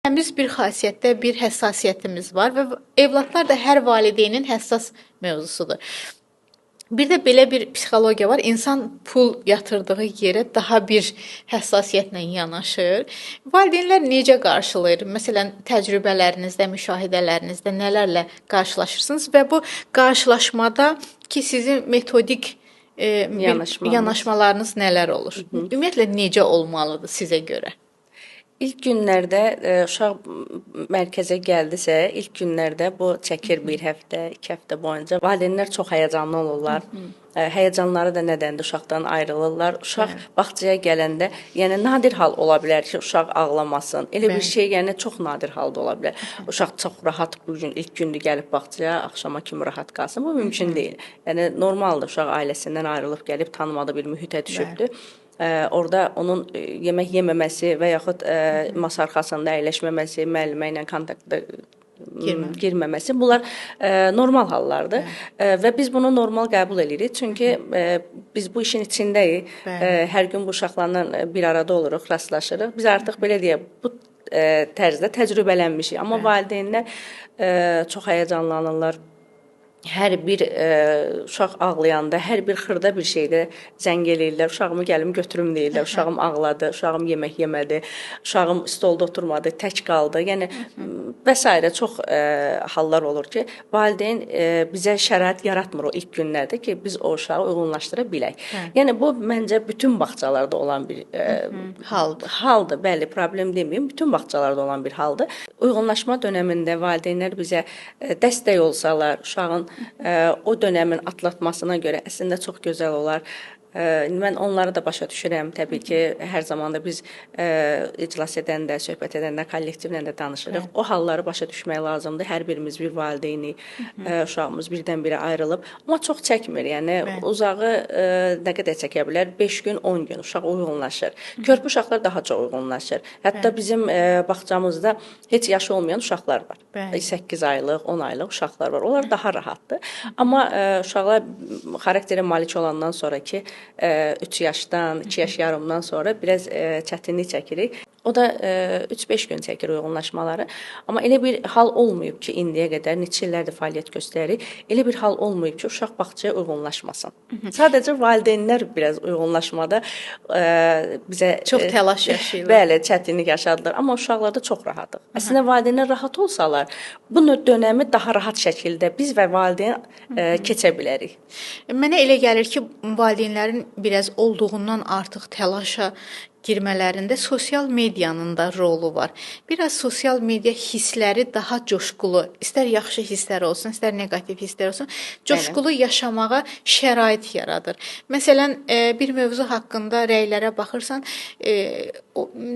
Təmiz bir xasiyyətdə bir həssasiyyətimiz var və evladlar da hər valideynin həssas mövzusudur. Bir də belə bir psixologiya var. İnsan pul yatırdığı yerə daha bir həssasiyyətlə yanaşır. Valideynlər necə qarşılayır? Məsələn, təcrübələrinizdə, müşahidələrinizdə nələrlə qarşılaşırsınız və bu qarşılaşmada ki sizin metodik yanaşmalarınız nələr olur? Ümumiyyətlə necə olmalıdır sizə görə? İlk günlərdə uşaq mərkəzə gəldisə, ilk günlərdə bu çəkir bir həftə, 2 həftə boyunca. Valideynlər çox həyəcanlı olurlar. Həyəcanları da nədəndir? Uşaqdan ayrılırlar. Uşaq bağçaya gələndə, yəni nadir hal ola bilər ki, uşaq ağlamasın. Elə bir şey, yəni çox nadir halda ola bilər. Uşaq çox rahat bu gün ilk gündür gəlib bağçaya, axşama kimi rahat qalsın. Bu mümkün deyil. Yəni normaldır, uşaq ailəsindən ayrılıb gəlib tanımadığı bir mühitə düşübdür. Orada onun yemək yeməməsi və yaxud masa arxasında əyləşməməsi, müəllimə ilə kontaktda girməməsi bunlar normal hallardır və biz bunu normal qəbul edirik. Çünki biz bu işin içindəyik. Hər gün bu uşaqlarla bir arada oluruq, rastlaşırıq. Biz artıq belə deyək, bu tərzdə təcrübələnmişik. Amma valideynlər çox həyəcanlanırlar. Hər bir uşaq ağlayanda, hər bir xırda bir şeydə zəng eləyirlər. Uşağımı gəlim götürüm deyirlər. Uşağım ağladı, uşağım yemək yemədi, uşağım stolda oturmadı, tək qaldı. Yəni və s. çox hallar olur ki, valideyn bizə şərait yaratmır o ilk günlərdə ki, biz o uşağı uyğunlaşdıra bilək. Yəni bu məncə bütün bağçalarda olan bir haldır. Bəli, problem deməyim, bütün bağçalarda olan bir haldır. Uyğunlaşma dövründə valideynlər bizə dəstək olsalar, uşağın o dönəmin atlatmasına görə əslində çox gözəl olar. Mən onları da başa düşürəm. Təbii ki, hər zaman da biz iclas edəndə, söhbət edəndə kollektivlə də danışırıq. O halları başa düşmək lazımdır. Hər birimiz bir valideyni, uşağımız birdən-birə ayrılıb. Amma çox çəkmir. Yəni uzağı nə qədər çəkə bilər? 5 gün, 10 gün uşaq uyğunlaşır. Körpü uşaqlar daha çox uyğunlaşır. Hətta bizim bağçamızda heç yaşı olmayan uşaqlar var. 8 aylıq, 10 aylıq uşaqlar var. Onlar daha rahatdır. Amma uşaqlar xarakterə malik olandan sonraki 3 yaşdan, 2 yaş yarımdan sonra biraz çətinlik çəkirik. O da 3-5 gün çəkir uyğunlaşmaları. Amma elə bir hal olmayıb ki, indiyə qədər neçə illərdir fəaliyyət göstəririk. Elə bir hal olmayıb ki, uşaq bağçaya uyğunlaşmasın. Sadəcə valideynlər biraz uyğunlaşmada bizə çox təlaş yaşayırlar. Bəli, çətinlik yaşadılar. Amma uşaqlarda çox rahatıq. Əslində valideynlər rahat olsalar, bu dönəmi daha rahat şəkildə biz və valideyn keçə bilərik. Mənə elə gəlir ki, valideynlərin biraz olduğundan artıq təlaşa girmələrində sosial medianın da rolu var. Biraz sosial media hissləri daha coşqulu, istər yaxşı hisslər olsun, istər neqativ hisslər olsun, coşqulu yaşamağa şərait yaradır. Məsələn, bir mövzu haqqında rəylərə baxırsan,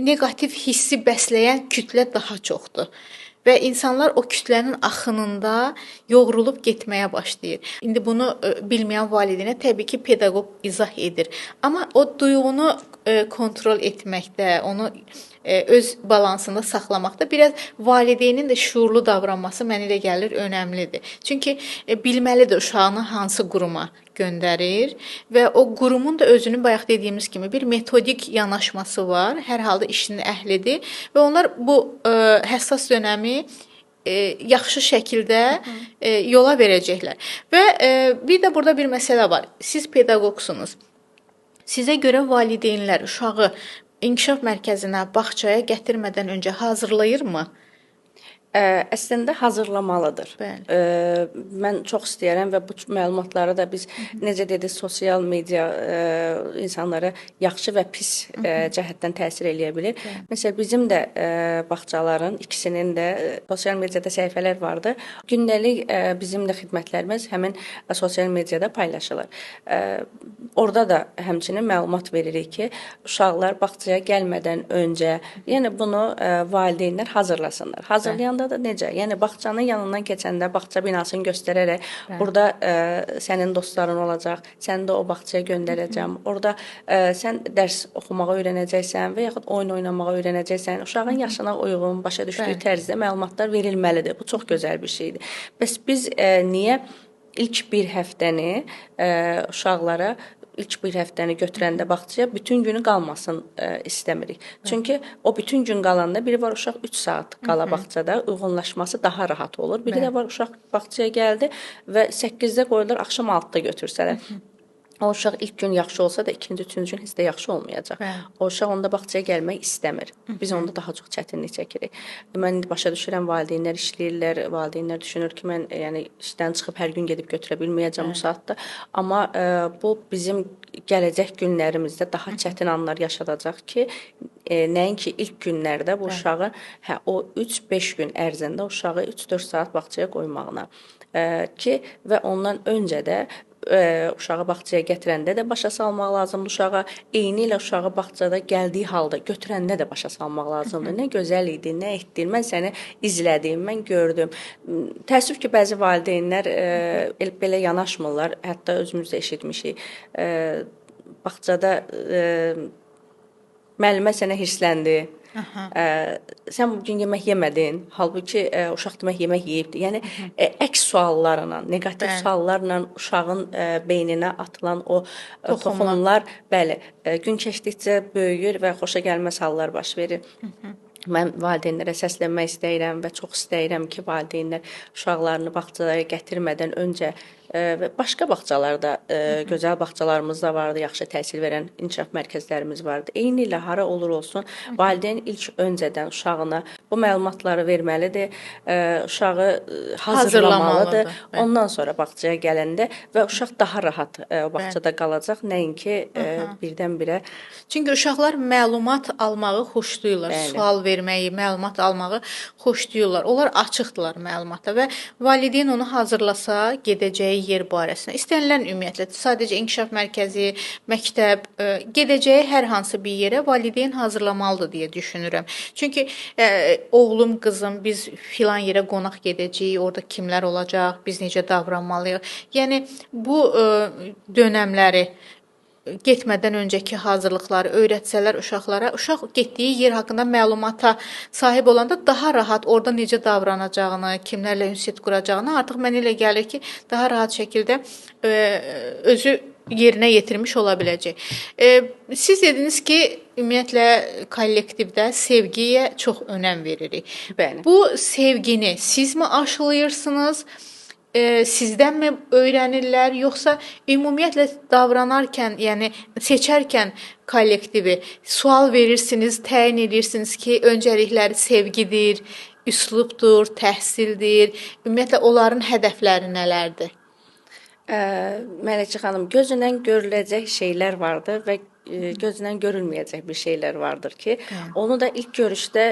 neqativ hissi bəsləyən kütlə daha çoxdur. Və insanlar o kütlənin axınında yoğrulub getməyə başlayır. İndi bunu bilməyən valideynə təbii ki, pedaqoq izah edir. Amma o duyğunu kontrol etməkdə, onu öz balansında saxlamaqda biraz valideynin də şuurlu davranması mənə elə gəlir önəmlidir. Çünki bilməlidir uşağını hansı quruma göndərir və o qurumun da özünün bayaq dediyimiz kimi bir metodik yanaşması var. Hər halda işinin əhlidir və onlar bu həssas dönəmi yaxşı şəkildə yola verəcəklər. Və bir də burada bir məsələ var. Siz pedaqoqsunuz. Sizə görə valideynlər uşağı inkişaf mərkəzinə, bağçaya gətirmədən öncə hazırlayırmı? Əslində hazırlamalıdır. Mən çox istəyirəm və bu məlumatları da biz necə dedik, sosial media insanlara yaxşı və pis cəhətdən təsir eləyə bilir. Məsələn, bizim də bağçaların ikisinin də sosial mediada səhifələr vardı. Gündəlik bizim də xidmətlərimiz həmin sosial mediada paylaşılır. Orada da həmçinin məlumat veririk ki, uşaqlar bağçaya gəlmədən öncə, yəni bunu valideynlər hazırlasınlar. Hazırlayanda da necə? Yəni bağçanın yanından keçəndə bağça binasını göstərərək, burada sənin dostların olacaq, səni də o bağçaya göndərəcəm. Orada sən dərs oxumağı öyrənəcəksən və yaxud oyun oynamağı öyrənəcəksən. Uşağın yaşına uyğun, başa düşdüyü tərzdə məlumatlar verilməlidir. Bu çox gözəl bir şeydir. Bəs biz niyə ilk bir həftəni uşaqlara ilk bir həftəni götürəndə bağçaya bütün günü qalmasın istəmirik. Çünki o bütün gün qalanda biri var uşaq 3 saat qala bağçada, uyğunlaşması daha rahat olur. Biri də var uşaq bağçaya gəldi və 8-də qoyurlar, axşam 6-da götürsələr. O uşaq ilk gün yaxşı olsa da ikinci, üçüncü gün heç də yaxşı olmayacaq. O uşaq onda bağçaya gəlmək istəmir. Biz onda daha çox çətinlik çəkirik. Mən indi başa düşürəm, valideynlər işləyirlər, valideynlər düşünür ki, mən yəni işdən çıxıb hər gün gedib götürə bilməyəcəm o saatda. Amma bu bizim gələcək günlərimizdə daha çətin anlar yaşadacaq ki, nəinki ilk günlərdə bu uşağı o 3-5 gün ərzində uşağı 3-4 saat bağçaya qoymağına ki və ondan öncə də uşağı bağçaya gətirəndə də başa salmaq lazımdır uşağa. Eyni ilə uşağı bağçada gəldiyi halda götürəndə də başa salmaq lazımdır. Nə gözəl idi, nə etdin, mən səni izlədim, mən gördüm. Təəssüf ki, bəzi valideynlər belə yanaşmırlar. Hətta özümüz də eşitmişik. Bağçada müəllimə sənə hirsləndi. Sən bugün yemək yemədin, halbuki uşaq demək yemək yeyibdi. Yəni əks suallarla, neqativ suallarla uşağın beyninə atılan o toxumlar, bəli, gün keçdikcə böyüyür və xoşagəlməz hallar baş verir. Mən valideynlərə səslənmək istəyirəm və çox istəyirəm ki, valideynlər uşaqlarını bağçalara gətirmədən öncə və başqa bağçalarda, gözəl bağçalarımız da vardı, yaxşı təhsil verən inkişaf mərkəzlərimiz vardı. Eyni ilə hara olur olsun, valideyn ilk öncədən uşağına bu məlumatları verməlidir, uşağı hazırlamalıdır. Ondan sonra bağçaya gələndə və uşaq daha rahat o bağçada qalacaq, nəinki birdən-birə. Çünki uşaqlar məlumat almağı xoşlayırlar, sual verməyi, məlumat almağı xoşlayırlar. Onlar açıqdırlar məlumata və valideyn onu hazırlasa, gedəcəyi yer barəsində. İstənilən ümumiyyətlə sadəcə inkişaf mərkəzi, məktəb, gedəcəyi hər hansı bir yerə valideyn hazırlamalıdır deyə düşünürəm. Çünki oğlum, qızım, biz filan yerə qonaq gedəcəyik, orada kimlər olacaq, biz necə davranmalıyıq. Yəni bu dönəmləri getmədən öncəki hazırlıqları öyrətsələr uşaqlara, uşaq getdiyi yer haqqında məlumata sahib olanda daha rahat orada necə davranacağını, kimlərlə ünsiyyət quracağını artıq mənə elə gəlir ki, daha rahat şəkildə özü yerinə yetirmiş ola biləcək. Siz dediniz ki, ümumiyyətlə kollektivdə sevgiyə çox önəm veririk. Bəli. Bu sevgini sizmi aşılayırsınız? Sizdənmi öyrənirlər, yoxsa ümumiyyətlə davranarkən, yəni seçərkən kollektivi sual verirsiniz, təyin edirsiniz ki, öncəlikləri sevgidir, üslubdur, təhsildir, ümumiyyətlə onların hədəfləri nələrdir? Mələkə xanım, gözlə görüləcək şeylər vardır və gözlə görülməyəcək bir şeylər vardır ki, onu da ilk görüşdə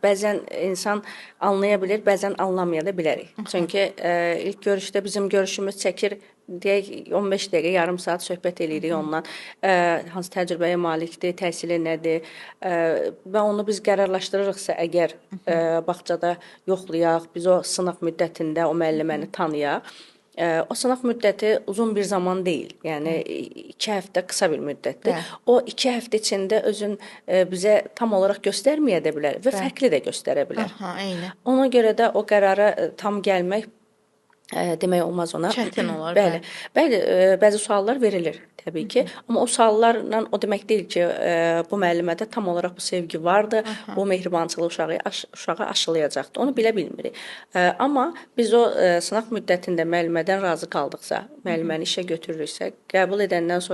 bəzən insan anlaya bilir, bəzən anlamaya da bilərik. Çünki ilk görüşdə bizim görüşümüz çəkir, deyək 15 dəqiqə, yarım saat söhbət eləyirik ondan. Hansı təcrübəyə malikdir, təhsili nədir və onu biz qərarlaşdırırıqsa əgər bağçada yoxlayaq, biz o sınaq müddətində o müəlliməni tanıyaq. O sınaq müddəti uzun bir zaman deyil. Yəni 2 həftə qısa bir müddətdir. O 2 həftə içində özün bizə tam olaraq göstərməyə də bilər və fərqli də göstərə bilər. Ona görə də o qərara tam gəlmək demək olmaz ona. Çətin olar. Bəli, bəzi suallar verilir təbii ki, amma o suallarla o demək deyil ki, bu müəllimədə tam olaraq bu sevgi vardı, bu mehribançılıq uşağı aşılayacaqdı. Onu bilə bilmirik. Amma biz o sınaq müddətində müəllimədən razı qaldıqsa, müəlliməni işə götürürüksə, qəbul edəndən sonra